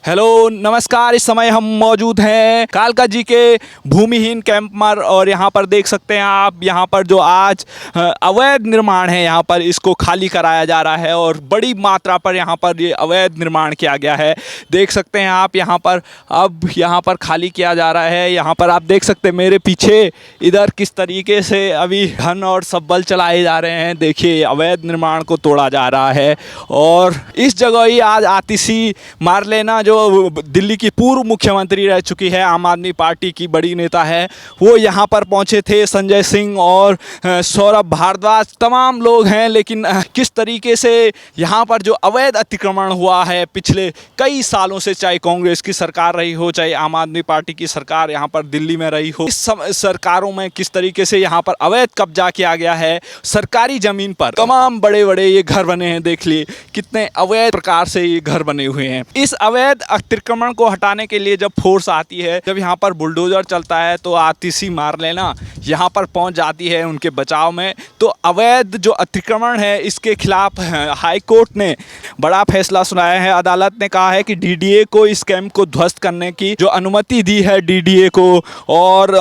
Hello नमस्कार। इस समय हम मौजूद हैं कालका जी के भूमिहीन कैंप पर और यहाँ पर देख सकते हैं आप, यहाँ पर जो आज अवैध निर्माण है यहाँ पर इसको खाली कराया जा रहा है और बड़ी मात्रा पर यहाँ पर ये अवैध निर्माण किया गया है। देख सकते हैं आप यहाँ पर अब यहाँ पर खाली किया जा रहा है। यहाँ पर आप देख सकते हैं मेरे पीछे इधर किस तरीके से अभी धन और सब बल चलाए जा रहे हैं। देखिए अवैध निर्माण को तोड़ा जा रहा है और इस जगह ही आज आतिशी मारलेना जो दिल्ली की पूर्व मुख्यमंत्री रह चुकी है, आम आदमी पार्टी की बड़ी नेता है, वो यहाँ पर पहुँचे थे। संजय सिंह और सौरभ भारद्वाज तमाम लोग हैं। लेकिन किस तरीके से यहाँ पर जो अवैध अतिक्रमण हुआ है पिछले कई सालों से, चाहे कांग्रेस की सरकार रही हो चाहे आम आदमी पार्टी की सरकार यहाँ पर दिल्ली में रही हो, इस सरकारों में किस तरीके से यहाँ पर अवैध कब्जा किया गया है सरकारी ज़मीन पर। तमाम बड़े बड़े ये घर बने हैं, देख लिए कितने अवैध प्रकार से ये घर बने हुए हैं। इस अवैध अतिक्रमण को हटाने के लिए जब फोर्स आती है, जब यहाँ पर बुलडोजर चलता है, तो आतिशी मारलेना यहाँ पर पहुँच जाती है उनके बचाव में। तो अवैध जो अतिक्रमण है इसके खिलाफ हाई कोर्ट ने बड़ा फैसला सुनाया है। अदालत ने कहा है कि डीडीए को इस कैंप को ध्वस्त करने की जो अनुमति दी है डीडीए को, और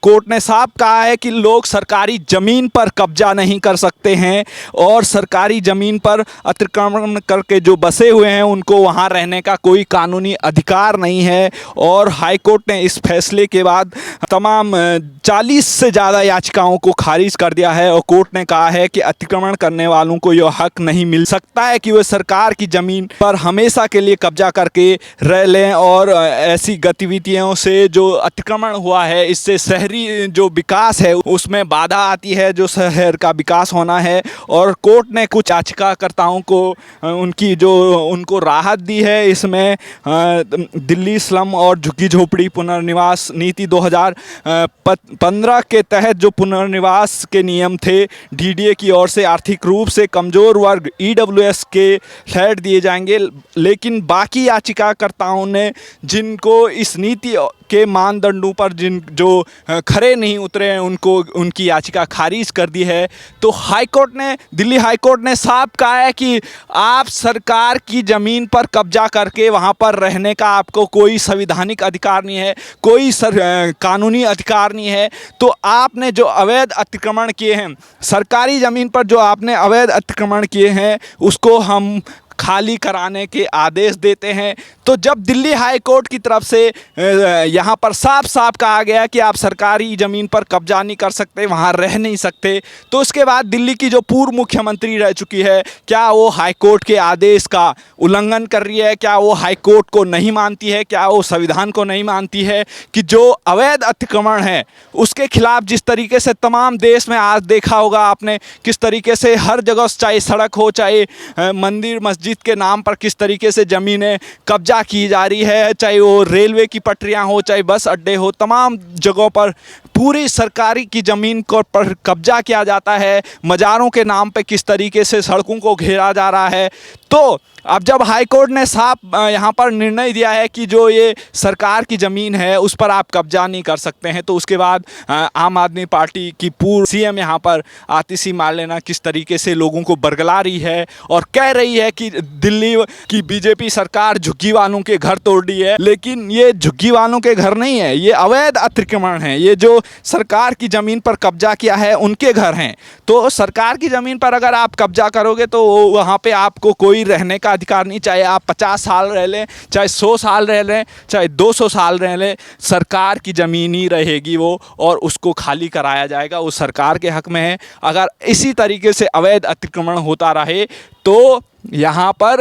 कोर्ट ने साफ कहा है कि लोग सरकारी ज़मीन पर कब्जा नहीं कर सकते हैं और सरकारी ज़मीन पर अतिक्रमण करके जो बसे हुए हैं उनको वहाँ रहने का कोई कानूनी अधिकार नहीं है। और हाई कोर्ट ने इस फैसले के बाद तमाम 40 से ज़्यादा याचिकाओं को खारिज कर दिया है और कोर्ट ने कहा है कि अतिक्रमण करने वालों को यह हक नहीं मिल सकता है कि वे सरकार की ज़मीन पर हमेशा के लिए कब्जा करके रह लें। और ऐसी गतिविधियों से जो अतिक्रमण हुआ है इससे शहरी जो विकास है उसमें बाधा आती है, जो शहर का विकास होना है। और कोर्ट ने कुछ याचिकाकर्ताओं को उनको राहत दी है। इसमें दिल्ली स्लम और झुग्गी झोपड़ी पुनर्निवास नीति 2015 के तहत जो पुनर्निवास के नियम थे डीडीए की ओर से आर्थिक रूप से कमज़ोर वर्ग ईडब्ल्यूएस के फ्लैट दिए जाएंगे। लेकिन बाकी याचिकाकर्ताओं ने जिनको इस नीति के मानदंडों पर जो खरे नहीं उतरे हैं उनकी याचिका खारिज कर दी है। तो दिल्ली हाई कोर्ट ने साफ कहा है कि आप सरकार की ज़मीन पर कब्जा करके वहाँ पर रहने का आपको कोई संवैधानिक अधिकार नहीं है, कोई कानूनी अधिकार नहीं है। तो आपने जो अवैध अतिक्रमण किए हैं सरकारी ज़मीन पर, जो आपने अवैध अतिक्रमण किए हैं उसको हम खाली कराने के आदेश देते हैं। तो जब दिल्ली हाई कोर्ट की तरफ से यहाँ पर साफ साफ कहा गया कि आप सरकारी ज़मीन पर कब्जा नहीं कर सकते, वहाँ रह नहीं सकते, तो उसके बाद दिल्ली की जो पूर्व मुख्यमंत्री रह चुकी है, क्या वो हाई कोर्ट के आदेश का उल्लंघन कर रही है? क्या वो हाई कोर्ट को नहीं मानती है? क्या वो संविधान को नहीं मानती है कि जो अवैध अतिक्रमण है उसके खिलाफ जिस तरीके से तमाम देश में आज देखा होगा आपने किस तरीके से हर जगह, चाहे सड़क हो चाहे मंदिर मस्जिद के नाम पर किस तरीके से ज़मीनें कब्जा की जा रही है, चाहे वो रेलवे की पटरियां हो चाहे बस अड्डे हो, तमाम जगहों पर पूरी सरकारी की ज़मीन को पर कब्जा किया जाता है। मज़ारों के नाम पे किस तरीके से सड़कों को घेरा जा रहा है। तो अब जब हाई कोर्ट ने साफ यहाँ पर निर्णय दिया है कि जो ये सरकार की ज़मीन है उस पर आप कब्जा नहीं कर सकते हैं, तो उसके बाद आम आदमी पार्टी की पूर्व सीएम यहाँ पर आतिशी मारलेना किस तरीके से लोगों को बरगला रही है और कह रही है कि दिल्ली की बीजेपी सरकार झुग्गी वालों के घर तोड़ रही है। लेकिन ये झुग्गी वालों के घर नहीं है, ये अवैध अतिक्रमण है। ये जो सरकार की ज़मीन पर कब्जा किया है उनके घर हैं। तो सरकार की ज़मीन पर अगर आप कब्जा करोगे तो वहाँ पे आपको कोई रहने का अधिकार नहीं, चाहे आप 50 साल रह लें, चाहे 100 साल रह लें, चाहे 200 साल रह लें, सरकार की ज़मीन ही रहेगी वो और उसको खाली कराया जाएगा। वो सरकार के हक में है। अगर इसी तरीके से अवैध अतिक्रमण होता रहे तो यहाँ पर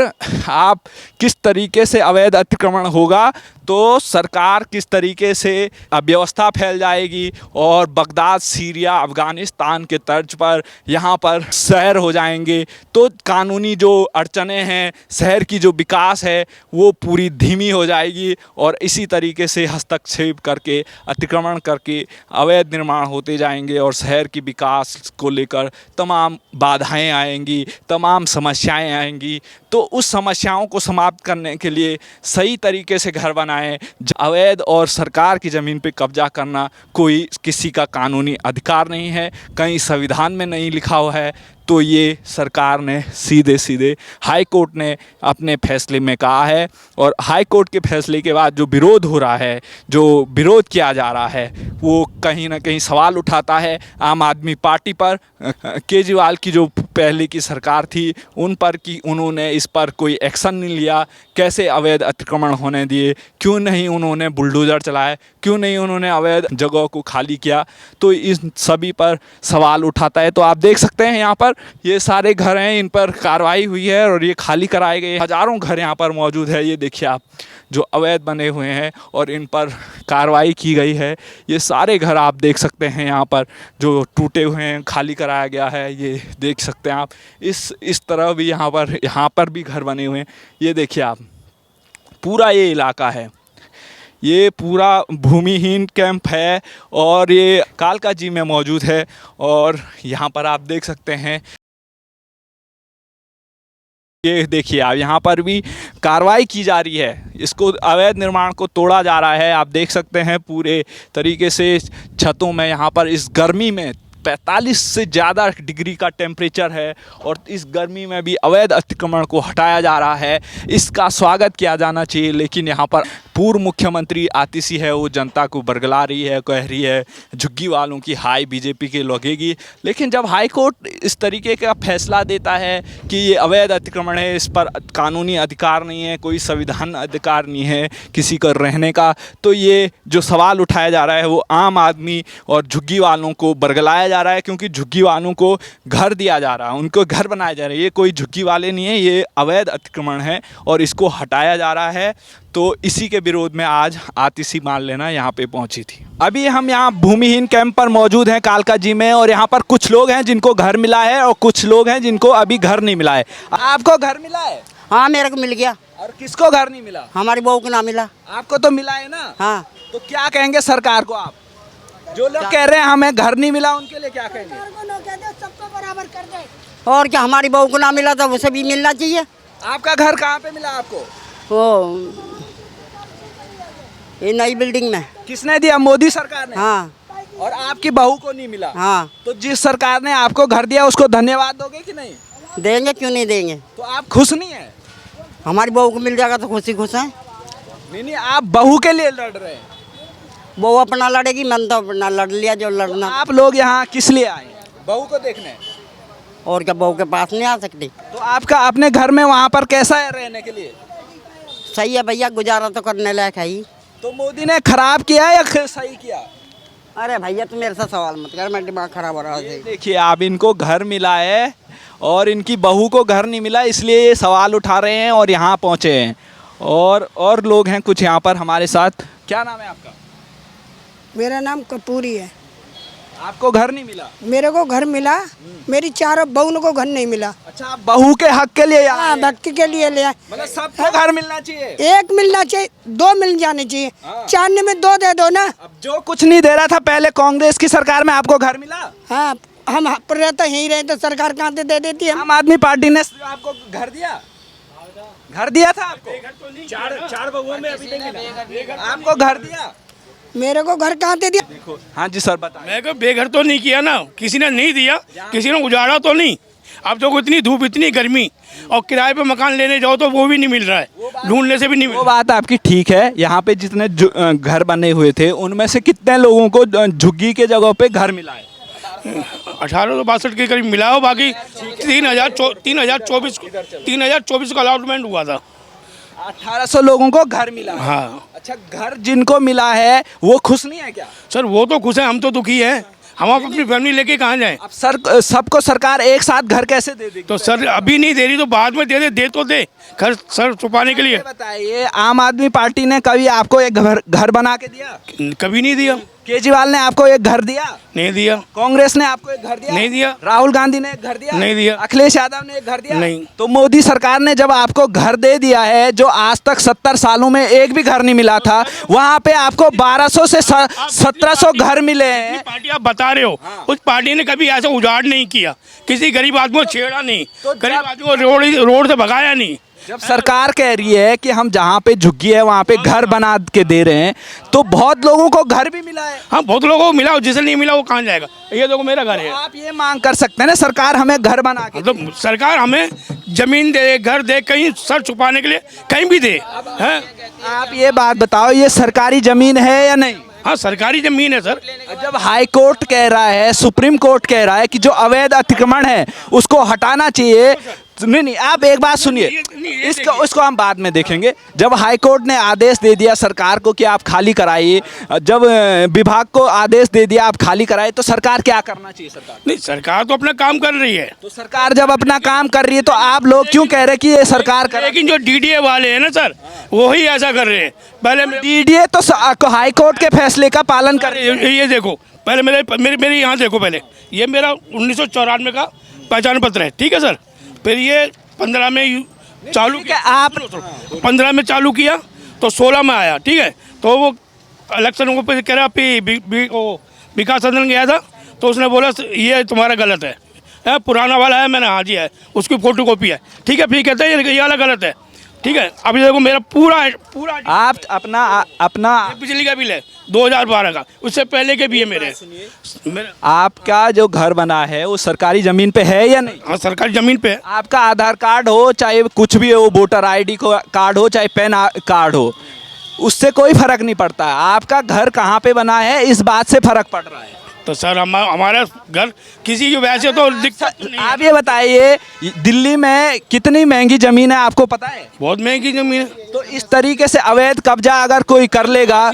आप किस तरीके से अवैध अतिक्रमण होगा तो सरकार किस तरीके से अव्यवस्था फैल जाएगी और बगदाद, सीरिया, अफ़गानिस्तान के तर्ज पर यहाँ पर शहर हो जाएंगे। तो कानूनी जो अड़चनें हैं, शहर की जो विकास है वो पूरी धीमी हो जाएगी और इसी तरीके से हस्तक्षेप करके अतिक्रमण करके अवैध निर्माण होते जाएंगे और शहर की विकास को लेकर तमाम बाधाएं आएंगी, तमाम समस्याएं आएंगी। तो उस समस्याओं को समाप्त करने के लिए सही तरीके से घर बनाए जाएं। अवैध और सरकार की ज़मीन पे कब्जा करना कोई किसी का कानूनी अधिकार नहीं है, कहीं संविधान में नहीं लिखा हुआ है। तो ये सरकार ने सीधे सीधे हाई कोर्ट ने अपने फैसले में कहा है, और हाई कोर्ट के फैसले के बाद जो विरोध हो रहा है, जो विरोध किया जा रहा है, वो कहीं ना कहीं सवाल उठाता है आम आदमी पार्टी पर, केजरीवाल की जो पहले की सरकार थी उन पर, कि उन्होंने इस पर कोई एक्शन नहीं लिया, कैसे अवैध अतिक्रमण होने दिए, क्यों नहीं उन्होंने बुलडोज़र चलाए, क्यों नहीं उन्होंने अवैध जगहों को खाली किया। तो इस सभी पर सवाल उठाता है। तो आप देख सकते हैं यहाँ पर ये सारे घर हैं, इन पर कार्रवाई हुई है और ये खाली कराए गए। हज़ारों घर यहाँ पर मौजूद है, ये देखिए आप, जो अवैध बने हुए हैं और इन पर कार्रवाई की गई है। ये सारे घर आप देख सकते हैं यहाँ पर जो टूटे हुए हैं, खाली कराया गया है, ये देख सकते हैं आप। इस तरह भी यहाँ पर भी घर बने हुए हैं, ये देखिए आप, पूरा ये इलाका है, ये पूरा भूमिहीन कैंप है और ये कालका जी में मौजूद है। और यहाँ पर आप देख सकते हैं, ये देखिए आप, यहाँ पर भी कार्रवाई की जा रही है, इसको अवैध निर्माण को तोड़ा जा रहा है। आप देख सकते हैं पूरे तरीके से छतों में, यहाँ पर इस गर्मी में 45 से ज़्यादा डिग्री का टेम्परेचर है और इस गर्मी में भी अवैध अतिक्रमण को हटाया जा रहा है। इसका स्वागत किया जाना चाहिए, लेकिन यहाँ पर पूर्व मुख्यमंत्री आतिशी है, वो जनता को बरगला रही है, कह रही है झुग्गी वालों की हाई बीजेपी के लगेगी। लेकिन जब हाई कोर्ट इस तरीके का फैसला देता है कि ये अवैध अतिक्रमण है, इस पर कानूनी अधिकार नहीं है, कोई संविधान अधिकार नहीं है किसी का रहने का, तो ये जो सवाल उठाया जा रहा है वो आम आदमी और झुग्गी वालों को बरगलाया जा रहा है, क्योंकि झुग्गी वालों को घर दिया जा रहा है, उनको घर बनाए जा रहे हैं। ये कोई झुग्गी वाले नहीं है, ये अवैध अतिक्रमण है और इसको हटाया जा रहा है। तो इसी के विरोध में आज आतिशी मान लेना यहाँ पे पहुँची थी। अभी हम यहाँ भूमिहीन कैंप पर मौजूद हैं कालका जी में, और यहाँ पर कुछ लोग हैं जिनको घर मिला है और कुछ लोग हैं जिनको अभी घर नहीं मिला है। आपको घर मिला है? हाँ, मेरे को मिल गया। और किसको घर नहीं मिला? हमारी बहू को ना मिला। आपको तो मिला है ना? हाँ। तो क्या कहेंगे सरकार को आप? जो लोग कह रहे हैं हमें घर नहीं मिला, उनके लिए क्या कहेंगे? सबको बराबर कर दे। और क्या, हमारी बहू को ना मिला तो उसे भी मिलना चाहिए। आपका घर कहाँ पे मिला आपको? वो ये नई बिल्डिंग में। किसने दिया? मोदी सरकार ने? हाँ। और आपकी बहू को नहीं मिला? हाँ। तो जिस सरकार ने आपको घर दिया उसको धन्यवाद दोगे कि नहीं? देंगे, क्यों नहीं देंगे। तो आप खुश नहीं है? हमारी बहू को मिल जाएगा तो खुशी खुश है। नहीं, आप बहू के लिए लड़ रहे हैं। बहू अपना लड़ेगी, मन तो अपना लड़ लिया जो लड़ना। तो आप लोग यहाँ किस लिए आए? बहू को देखने? और क्या, बहू के पास नहीं आ सकती? तो आपका अपने घर में वहाँ पर कैसा है रहने के लिए? सही है भैया, गुजारा तो करने लायक है ही। तो मोदी ने खराब किया या सही किया? अरे भैया तुम मेरे साथ सवाल मत कर, मेरा दिमाग खराब हो रहा है। देखिए आप, इनको घर मिला है और इनकी बहू को घर नहीं मिला, इसलिए ये सवाल उठा रहे हैं और यहाँ पहुँचे हैं। और लोग हैं कुछ यहाँ पर हमारे साथ। क्या नाम है आपका? मेरा नाम कपूरी है। आपको घर नहीं मिला? मेरे को घर मिला, मेरी चारों बहू को घर नहीं मिला। अच्छा, आप बहू के हक के लिए यहाँ हाँ, आए? भक्ति के लिए ले आए। मतलब सबको घर मिलना चाहिए? एक मिलना चाहिए, दो मिल जाने चाहिए। हाँ। चारने में दो दे दो ना। अब जो कुछ नहीं दे रहा था पहले कांग्रेस की सरकार में, आपको घर मिला? हाँ, हम रहते यहीं रहे तो सरकार कहाँ से दे देती है? आम आदमी पार्टी ने आपको घर दिया? घर दिया था आपको? चार बहुओं में अभी आपको घर दिया? मेरे को घर कहाँ दे दिया? देखो, हाँ जी सर बताएं। मैं को बेघर तो नहीं किया ना, किसी ने नहीं दिया, किसी ने उजाड़ा तो नहीं। अब तो इतनी धूप, इतनी गर्मी, और किराए पे मकान लेने जाओ तो वो भी नहीं मिल रहा है, ढूंढने से भी नहीं मिल वो रहा। बात आपकी ठीक है। यहाँ पे जितने घर बने हुए थे उनमें से कितने लोगों को झुग्गी के जगह पे घर मिला है? 1862 के करीब मिला हो, बाकी 3024 का अलॉटमेंट हुआ था। 1800 लोगों को घर मिला है। हाँ। अच्छा, घर जिनको मिला है वो खुश नहीं है क्या? सर वो तो खुश है, हम तो दुखी हैं। हम अपनी फैमिली लेके कहाँ जाएं? अब सर सबको सरकार एक साथ घर कैसे दे देगी? तो सर अभी नहीं दे रही तो बाद में दे तो दे, घर सर छुपाने के लिए। बताइए, आम आदमी पार्टी ने कभी आपको एक घर बना के दिया? कभी नहीं दिया। केजरीवाल ने आपको एक घर दिया? नहीं दिया। कांग्रेस ने आपको एक घर दिया? नहीं दिया। राहुल गांधी ने एक घर दिया? नहीं दिया। अखिलेश यादव ने एक घर दिया? नहीं। तो मोदी सरकार ने जब आपको घर दे दिया है, जो आज तक 70 सालों में एक भी घर नहीं मिला था, वहाँ पे आपको 1200 से 1700 घर मिले हैं। पार्टी आप बता रहे हो, उस पार्टी ने कभी ऐसा उजाड़ नहीं किया, किसी गरीब आदमी को छेड़ा नहीं, गरीब आदमी को रोड से भगाया नहीं। जब सरकार कह रही है कि हम जहाँ पे झुग्गी है वहाँ पे घर बना के दे रहे हैं, तो बहुत लोगों को घर भी मिला है। हाँ, बहुत लोगों को मिला, और जिसे नहीं मिला वो कहाँ जाएगा? ये देखो मेरा घर है। आप ये मांग कर सकते हैं ना सरकार हमें घर बना के दे। मतलब सरकार हमें जमीन दे, घर दे, कहीं सर छुपाने के लिए कहीं भी दे। हैं? आप ये बात बताओ, ये सरकारी जमीन है या नहीं? हाँ, सरकारी जमीन है सर। जब हाई कोर्ट कह रहा है, सुप्रीम कोर्ट कह रहा है कि जो अवैध अतिक्रमण है उसको हटाना चाहिए। नहीं, आप एक बात सुनिए, इसको हम बाद में देखेंगे। जब हाई कोर्ट ने आदेश दे दिया सरकार को कि आप खाली कराइए, जब विभाग को आदेश दे दिया आप खाली कराइए, तो सरकार क्या करना चाहिए? सरकार नहीं, सरकार तो अपना काम कर रही है। तो सरकार जब अपना काम कर रही है तो आप लोग क्यों कह रहे हैं कि ये सरकार कर? लेकिन जो डीडीए वाले हैं ना सर, वही ऐसा कर रहे हैं। पहले डीडीए तो हाई कोर्ट के फैसले का पालन कर रही है। ये देखो, पहले मेरे यहाँ देखो, पहले ये मेरा 1994 का पहचान पत्र है, ठीक है सर। फिर ये 15 में चालू किया, आप 15 में चालू किया तो 16 में आया, ठीक है। तो वो इलेक्शन पे कह रहा विकास सदन गया था, तो उसने बोला ये तुम्हारा गलत है, पुराना वाला है। मैंने हाँ जी है, उसकी फोटो कॉपी है, ठीक है। फिर कहते हैं ये वाला गलत है, ठीक है। अभी देखो मेरा पूरा आप अपना बिजली का बिल है 2012 का, उससे पहले के भी है मेरे। आपका जो घर बना है वो सरकारी जमीन पे है या नहीं? हाँ, सरकारी जमीन पे है। आपका आधार कार्ड हो, चाहे कुछ भी हो, वोटर आईडी कार्ड हो, चाहे पैन कार्ड हो, उससे कोई फर्क नहीं पड़ता। आपका घर कहाँ पे बना है इस बात से फर्क पड़ रहा है। तो सर हमारा घर किसी की वैसे तो दिक्कत नहीं है। आप ये बताइए, दिल्ली में कितनी महंगी जमीन है आपको पता है? बहुत महंगी जमीन है। तो इस तरीके से अवैध कब्जा अगर कोई कर लेगा,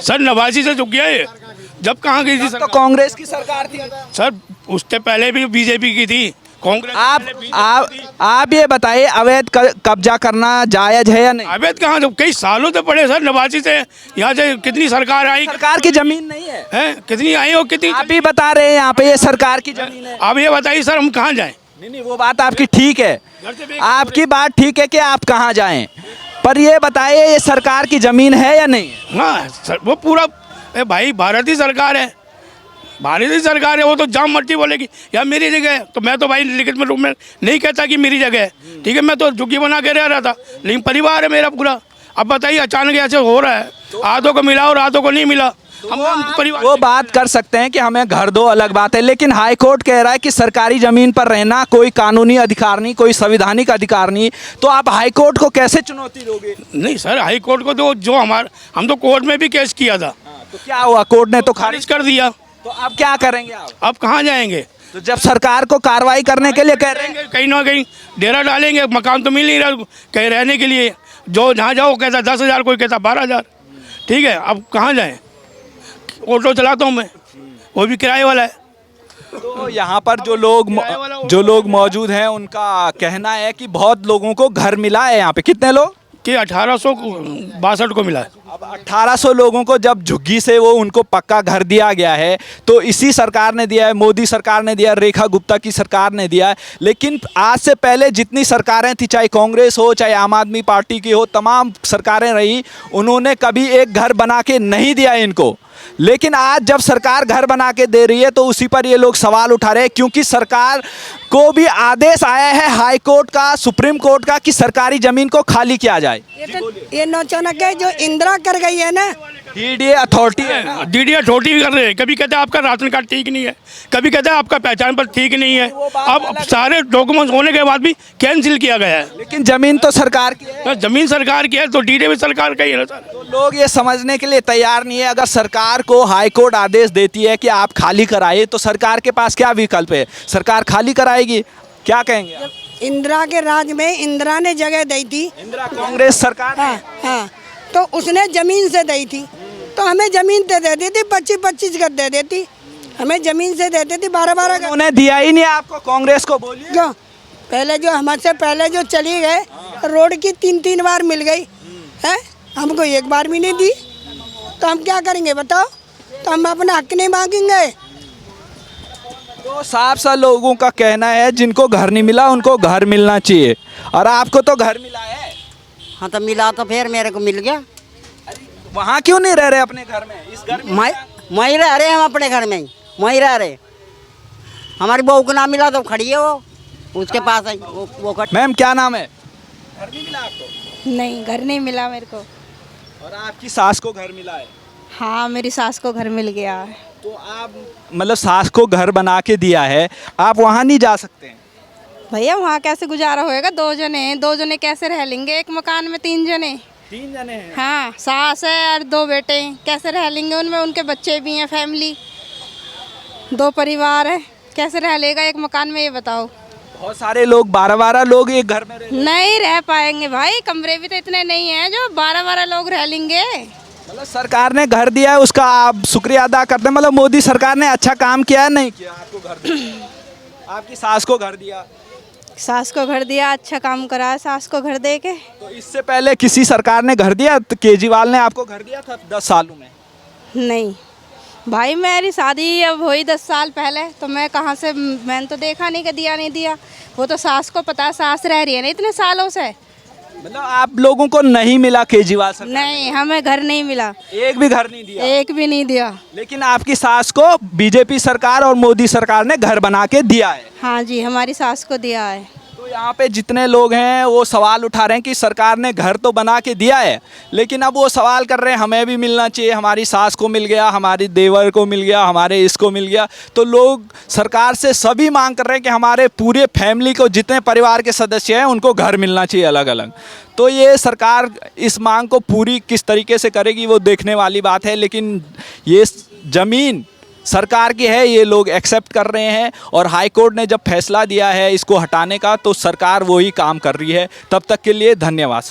सर 89 से झुक गया है। जब कहाँ गई थी तो कांग्रेस की सरकार थी सर, उससे पहले भी बीजेपी की थी, कांग्रेस। आप ये बताइए, अवैध कब्जा करना जायज है या नहीं? अवैध कहाँ, जब कई सालों से पड़े सर, 89 से यहाँ से कितनी सरकार आई। सरकार की जमीन नहीं है, कितनी आई और कितनी? आप ही बता रहे हैं यहाँ पे ये सरकार की जमीन है। अब ये बताइए सर, हम कहाँ जाएं? नहीं, वो बात आपकी ठीक है, आपकी बात ठीक है कि आप कहाँ जाएं, पर ये बताइए ये सरकार की जमीन है या नहीं? हाँ सर, वो पूरा भाई भारतीय सरकार है, भारतीय सरकार है। वो तो जहाँ मर्जी बोलेगी यार मेरी जगह है, तो मैं तो भाई लिखित में रूप में नहीं कहता कि मेरी जगह है, ठीक है। मैं तो झुग्गी बना के रह रहा था, लेकिन परिवार है मेरा पूरा। अब बताइए अचानक ऐसे हो रहा है, आधों को मिला और आधों को नहीं मिला। हम परिवार वो बात कर सकते हैं कि हमें घर दो, अलग बात है, लेकिन हाई कोर्ट कह रहा है कि सरकारी जमीन पर रहना कोई कानूनी अधिकार नहीं, कोई संवैधानिक अधिकार नहीं। तो आप हाई कोर्ट को कैसे चुनौती दोगे? नहीं सर, हाई कोर्ट को तो जो हम तो कोर्ट में भी केस किया था, तो क्या हुआ? कोर्ट ने तो खारिज कर दिया। तो अब क्या करेंगे आप? अब कहाँ जाएंगे? तो जब सरकार को कार्रवाई करने के लिए कह रहे हैं, कहीं ना कहीं डेरा डालेंगे। मकान तो मिल नहीं रहा कहीं रहने के लिए, जो जहाँ जाओ कहता 10,000, कोई कहता 12,000, ठीक है। अब कहाँ जाएं? ऑटो चलाता हूँ मैं, वो भी किराए वाला है। तो यहाँ पर जो लोग मौजूद हैं उनका कहना है कि बहुत लोगों को घर मिला है यहाँ पे। कितने लोग? कि 1862 को मिला है। अब 1800 लोगों को जब झुग्गी से वो उनको पक्का घर दिया गया है, तो इसी सरकार ने दिया है, मोदी सरकार ने दिया, रेखा गुप्ता की सरकार ने दिया है। लेकिन आज से पहले जितनी सरकारें थी, चाहे कांग्रेस हो चाहे आम आदमी पार्टी की हो, तमाम सरकारें रही, उन्होंने कभी एक घर बना के नहीं दिया इनको। लेकिन आज जब सरकार घर बना के दे रही है तो उसी पर ये लोग सवाल उठा रहे हैं, क्योंकि सरकार को भी आदेश आया है हाई कोर्ट का, सुप्रीम कोर्ट का, कि सरकारी जमीन को खाली किया जाए। ये नौचानक है जो इंदिरा कर गई है ना, डीडीए अथॉरिटी है, डीडीए अथॉरिटी भी कर रहे हैं। कभी कहते हैं आपका राशन कार्ड ठीक नहीं है, कभी कहते हैं आपका पहचान पत्र ठीक नहीं है। अब सारे डॉक्यूमेंट्स होने के बाद भी कैंसिल किया गया है। लेकिन जमीन तो सरकार की है। जमीन सरकार की है तो डीडीए भी सरकार का ही है ना सर। तो लोग ये समझने के लिए तैयार नहीं है। अगर सरकार को हाई कोर्ट आदेश देती है कि आप खाली कराइए, तो सरकार के पास क्या विकल्प है? सरकार खाली कराएगी? क्या कहेंगे आप? इंदिरा के राज में इंदिरा ने जगह दी थी, इंदिरा कांग्रेस सरकार। हाँ, तो उसने जमीन से दी थी, तो हमें जमीन दे देती थी, 25-25 गज दे देती, हमें जमीन से देती थी 12-12 गज। उन्हें दिया ही नहीं आपको, कांग्रेस को बोलिए। क्यों? पहले जो हमसे पहले जो चली गए, रोड की 3-3 बार मिल गई है, हमको एक बार भी नहीं दी, तो हम क्या करेंगे बताओ? तो हम अपना हक नहीं मांगेंगे। तो साफ सा लोगों का कहना है जिनको घर नहीं मिला उनको घर मिलना चाहिए, और आपको तो घर मिला है। हाँ तो मिला तो फिर मेरे को मिल गया। वहाँ क्यों नहीं रह रहे अपने घर में? इस घर में वहीं रह रहे हम अपने घर में ही, वहीं रह रहे। हमारी बहू को ना मिला तो खड़ी है वो, उसके पास है वो खड़ी। मैम क्या नाम है? घर नहीं मिला आपको? नहीं, घर नहीं मिला मेरे को। और आपकी सास को घर मिला है? हाँ, मेरी सास को घर मिल गया है। तो आप मतलब सास को घर बना के दिया है, आप वहाँ नहीं जा सकते हैं? भैया वहाँ कैसे गुजारा होएगा? 2 जने हैं, 2 जने कैसे रह लेंगे एक मकान में? 3 जने। 3 जने हैं? हाँ, सास है और 2 बेटे हैं, कैसे रह लेंगे? उनमें उनके बच्चे भी हैं, फैमिली, 2 परिवार है, कैसे रह लेगा एक मकान में, ये बताओ। बहुत सारे लोग 12-12 लोग एक घर में रह नहीं रह पाएंगे भाई, कमरे भी तो इतने नहीं हैं जो 12-12 लोग रह लेंगे। मतलब सरकार ने घर दिया है उसका आप शुक्रिया अदा करते हैं, मतलब मोदी सरकार ने अच्छा काम किया है नहीं किया? आपको घर दिया, आपकी सास को घर दिया, सास को घर दिया, अच्छा काम करा है सास को घर दे के। तो इससे पहले किसी सरकार ने घर दिया? तो केजरीवाल ने आपको घर दिया था 10 सालों में? नहीं भाई, मेरी शादी अब हुई 10 साल पहले, तो मैं कहाँ से, मैंने तो देखा नहीं कि दिया नहीं दिया। वो तो सास को पता, सास रह रही है ना इतने सालों से। मतलब आप लोगों को नहीं मिला केजरीवाल सरकार? नहीं, हमें घर नहीं मिला, एक भी घर नहीं दिया? एक भी नहीं दिया। लेकिन आपकी सास को बीजेपी सरकार और मोदी सरकार ने घर बना के दिया है? हाँ जी, हमारी सास को दिया है। तो यहाँ पे जितने लोग हैं वो सवाल उठा रहे हैं कि सरकार ने घर तो बना के दिया है, लेकिन अब वो सवाल कर रहे हैं हमें भी मिलना चाहिए, हमारी सास को मिल गया, हमारी देवर को मिल गया, हमारे इसको मिल गया। तो लोग सरकार से सभी मांग कर रहे हैं कि हमारे पूरे फैमिली को, जितने परिवार के सदस्य हैं उनको घर मिलना चाहिए अलग अलग। तो ये सरकार इस मांग को पूरी किस तरीके से करेगी वो देखने वाली बात है, लेकिन ये ज़मीन सरकार की है, ये लोग एक्सेप्ट कर रहे हैं। और हाई कोर्ट ने जब फैसला दिया है इसको हटाने का, तो सरकार वही काम कर रही है। तब तक के लिए धन्यवाद।